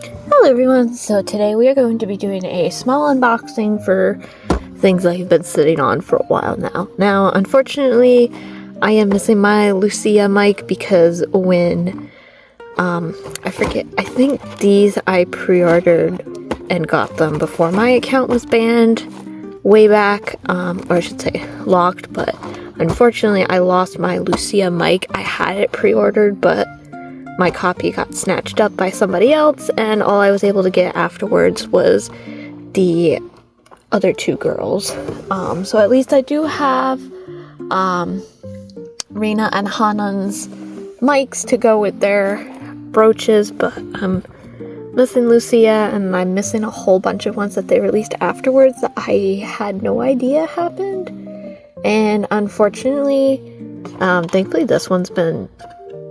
Hello everyone, so today we are going to be doing a small unboxing for things I've been sitting on for a while now. Now, unfortunately, I am missing my Lucia mic because when, I think these I pre-ordered and got them before my account was banned way back, or I should say locked, but unfortunately I lost my Lucia mic. I had it pre-ordered, but my copy got snatched up by somebody else, and all I was able to get afterwards was the other two girls. So at least I do have Rena and Hanan's mics to go with their brooches, but I'm missing Lucia, and I'm missing a whole bunch of ones that they released afterwards that I had no idea happened. And unfortunately, thankfully this one's been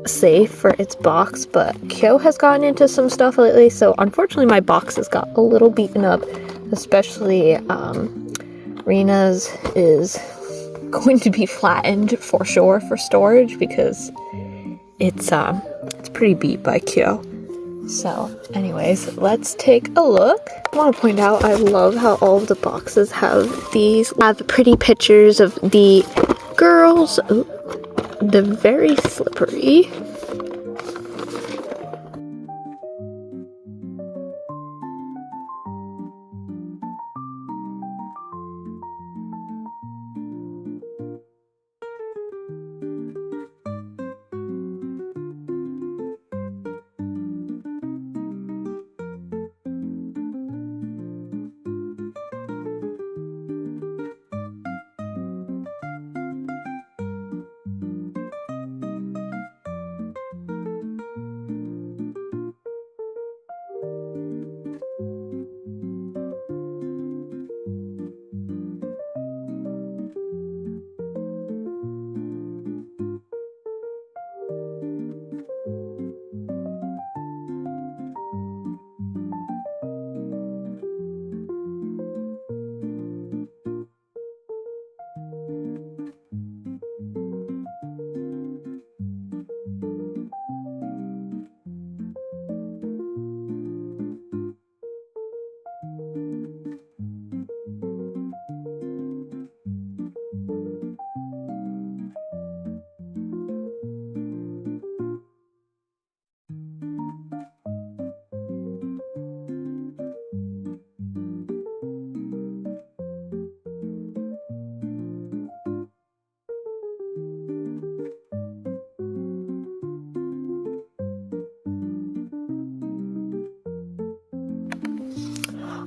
safe for its box, but Kyo has gotten into some stuff lately, so unfortunately my box has got a little beaten up, especially Rena's is going to be flattened for sure for storage because it's pretty beat by Kyo. So anyways, let's take a look. I want to point out I love how all of the boxes have pretty pictures of the girls. Ooh, they're very slippery.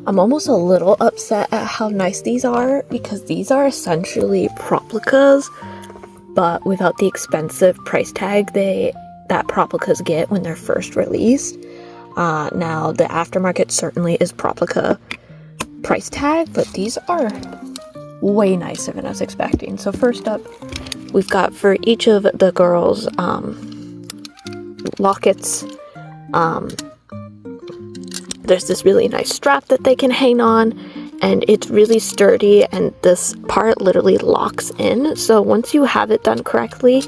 I'm almost a little upset at how nice these are because these are essentially proplicas, but without the expensive price tag that proplicas get when they're first released. Now the aftermarket certainly is proplica price tag, but these are way nicer than I was expecting. So first up, we've got for each of the girls lockets. There's this really nice strap that they can hang on, and it's really sturdy, and this part literally locks in, so once you have it done correctly,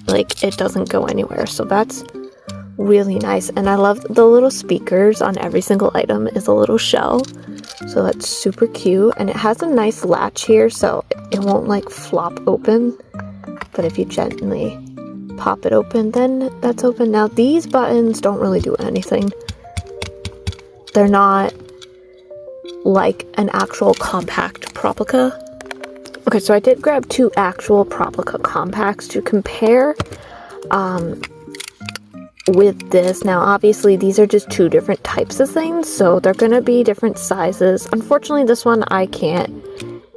like, it doesn't go anywhere. So that's really nice. And I love the little speakers on every single item is a little shell, so that's super cute. And it has a nice latch here, so it won't like flop open, but if you gently pop it open, then that's open. Now these buttons don't really do anything. They're not like an actual compact Proplica. Okay, so I did grab two actual Proplica compacts to compare with this. Now, obviously, these are just two different types of things, so they're going to be different sizes. Unfortunately, this one I can't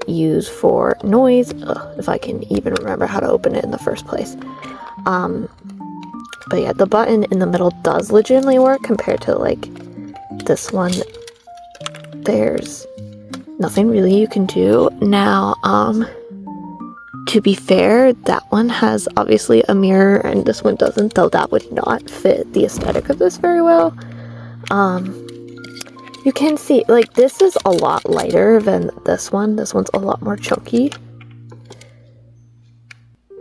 use for noise, if I can even remember how to open it in the first place. But yeah, the button in the middle does legitimately work compared to like this one. There's nothing really you can do. Now, to be fair, that one has obviously a mirror and this one doesn't, though that would not fit the aesthetic of this very well. You can see, like, this is a lot lighter than this one. This one's a lot more chunky.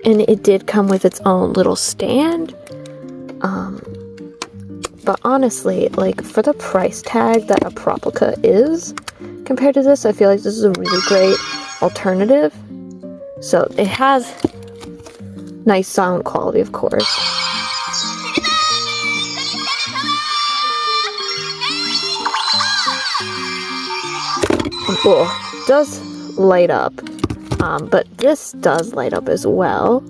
And it did come with its own little stand. but honestly, like, for the price tag that a Proplica is compared to this, I feel like this is a really great alternative. So it has nice sound quality, of course. Oh, does light up, but this does light up as well.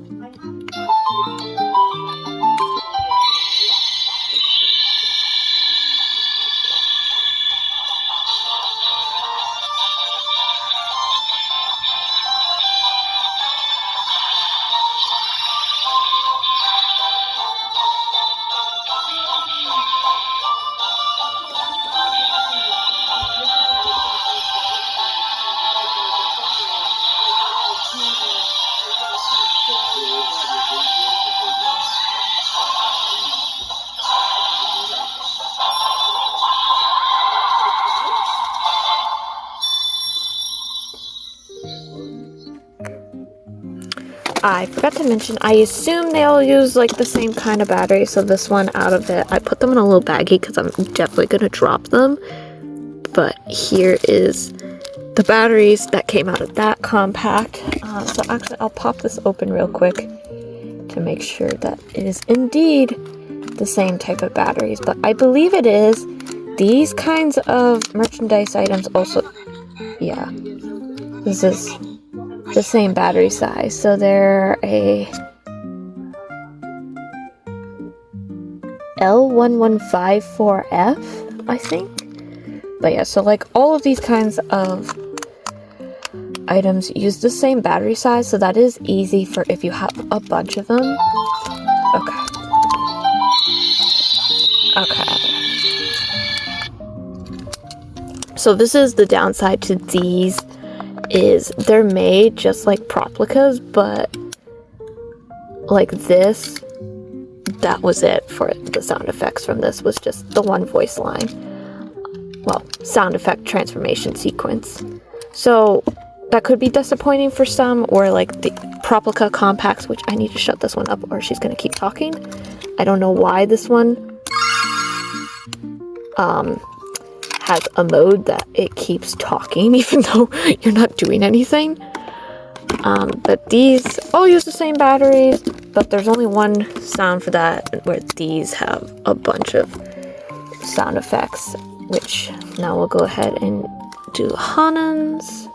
I forgot to mention, I assume they all use like the same kind of battery, so this one out of it, I put them in a little baggie because I'm definitely going to drop them. But here is the batteries that came out of that compact. So actually I'll pop this open real quick to make sure that it is indeed the same type of batteries. But I believe it is. These kinds of merchandise items also, yeah, this is the same battery size. So they're a L1154F, I think. But yeah, so like all of these kinds of items use the same battery size, so that is easy for if you have a bunch of them. Okay. Okay. So this is the downside to these, is they're made just like Proplicas, but like this, that was it for the sound effects from this, was just the one voice line. Well, sound effect transformation sequence. So that could be disappointing for some, or like the Proplica compacts, which I need to shut this one up or she's gonna keep talking. I don't know why this one has a mode that it keeps talking even though you're not doing anything. But these all use the same batteries, but there's only one sound for that, where these have a bunch of sound effects, which now we'll go ahead and do Hanan's.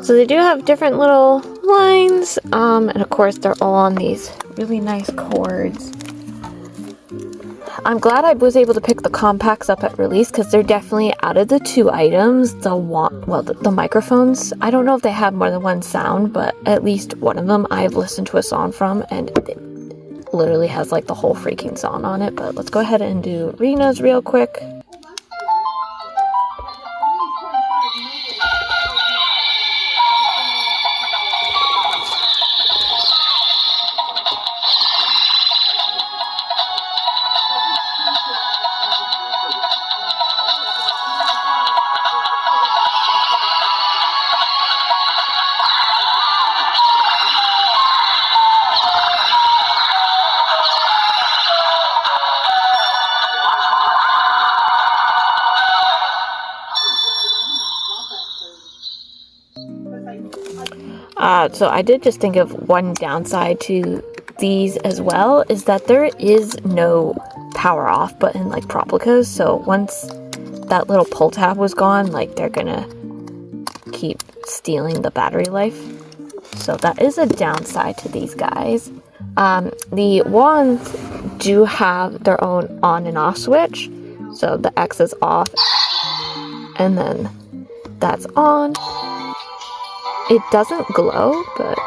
So they do have different little lines, and of course they're all on these really nice cords. I'm glad I was able to pick the compacts up at release, because they're definitely, out of the two items, the microphones, I don't know if they have more than one sound, but at least one of them I've listened to a song from, and it literally has like the whole freaking song on it. But let's go ahead and do Rena's real quick. So I did just think of one downside to these as well, is that there is no power off button like Proplicas. So once that little pull tab was gone, like, they're gonna keep stealing the battery life. So that is a downside to these guys. The ones do have their own on and off switch. So the X is off, and then that's on. It doesn't glow, but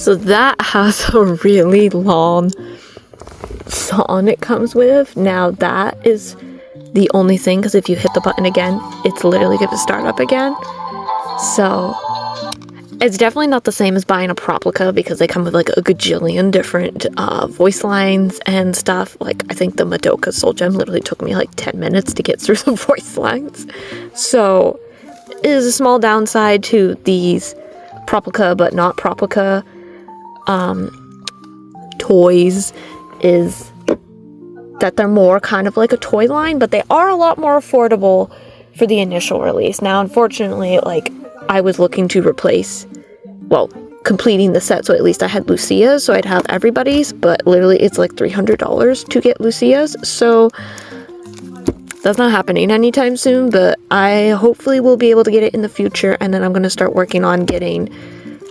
So that has a really long song it comes with. Now that is the only thing, because if you hit the button again, it's literally going to start up again. So It's definitely not the same as buying a Proplica because they come with like a gajillion different voice lines and stuff. Like, I think the Madoka Soul Gem literally took me like 10 minutes to get through the voice lines. So, it is a small downside to these Proplica but not Proplica toys is that they're more kind of like a toy line, but they are a lot more affordable for the initial release. Now, unfortunately, like, I was looking to replace, well, completing the set, so at least I had Lucia's, so I'd have everybody's, but literally it's like $300 to get Lucia's, so that's not happening anytime soon, but I hopefully will be able to get it in the future, and then I'm going to start working on getting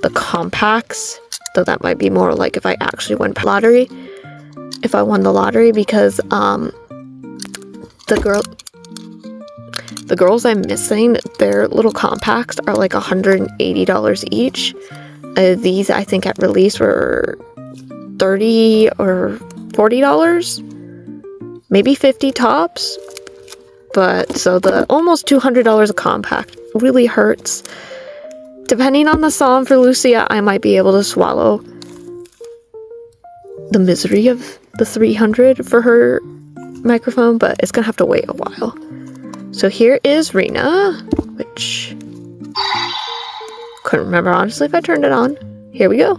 the compacts, though that might be more like if I actually won lottery, if I won the lottery, because the girls I'm missing, their little compacts are like $180 each. These, I think, at release were $30 or $40, maybe 50 tops. But so the almost $200 a compact really hurts. Depending on the song for Lucia, I might be able to swallow the misery of the $300 for her microphone, but it's gonna have to wait a while. So here is Rena, which couldn't remember honestly if I turned it on. Here we go.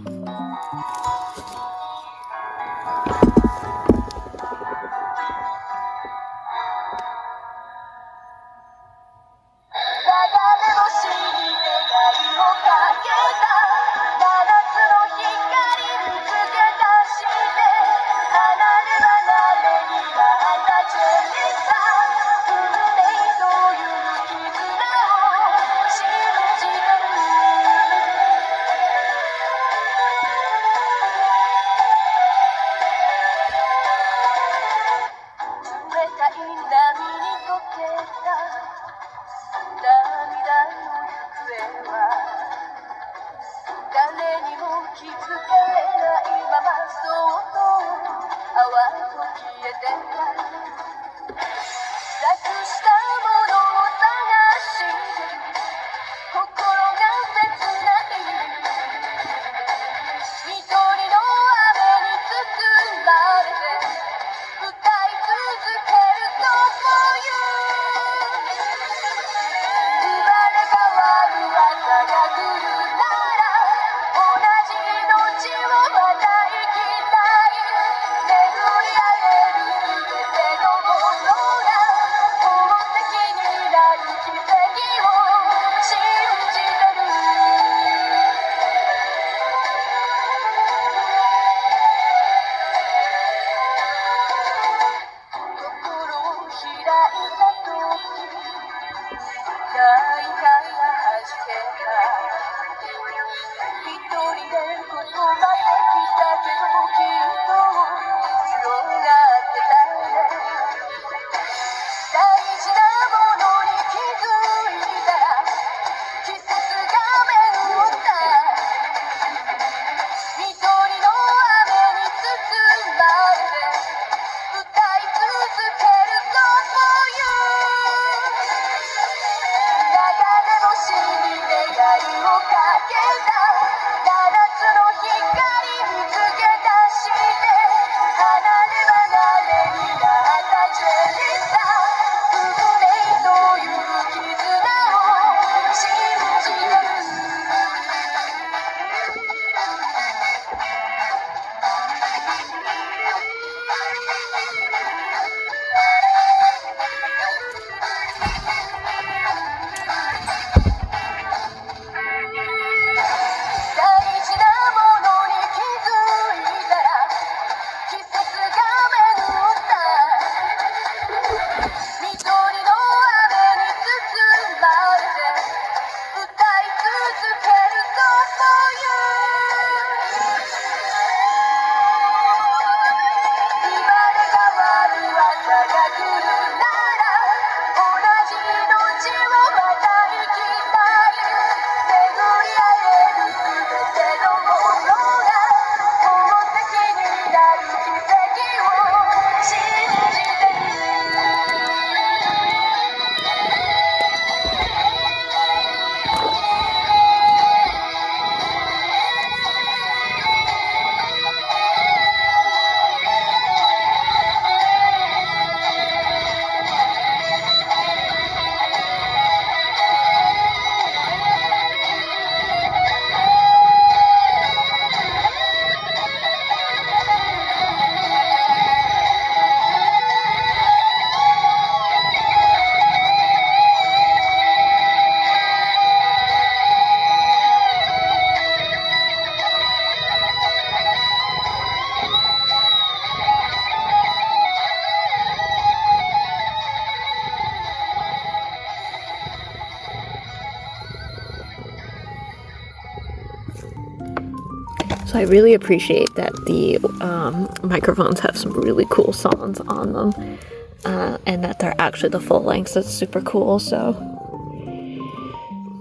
So I really appreciate that the microphones have some really cool songs on them, and that they're actually the full length. That's super cool. So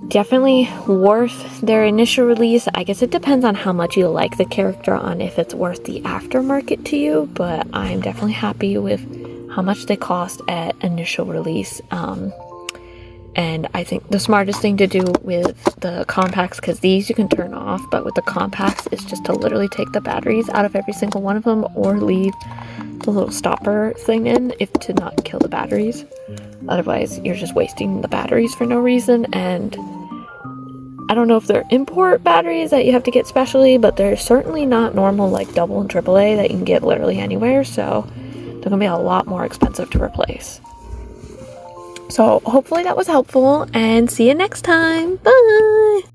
definitely worth their initial release. I guess it depends on how much you like the character, on if it's worth the aftermarket to you, but I'm definitely happy with how much they cost at initial release. And I think the smartest thing to do with the compacts, because these you can turn off, but with the compacts is just to literally take the batteries out of every single one of them, or leave the little stopper thing in, if to not kill the batteries. Otherwise you're just wasting the batteries for no reason. And I don't know if they're import batteries that you have to get specially, but they're certainly not normal like double and triple A that you can get literally anywhere, so they're gonna be a lot more expensive to replace. So hopefully that was helpful, and see you next time. Bye!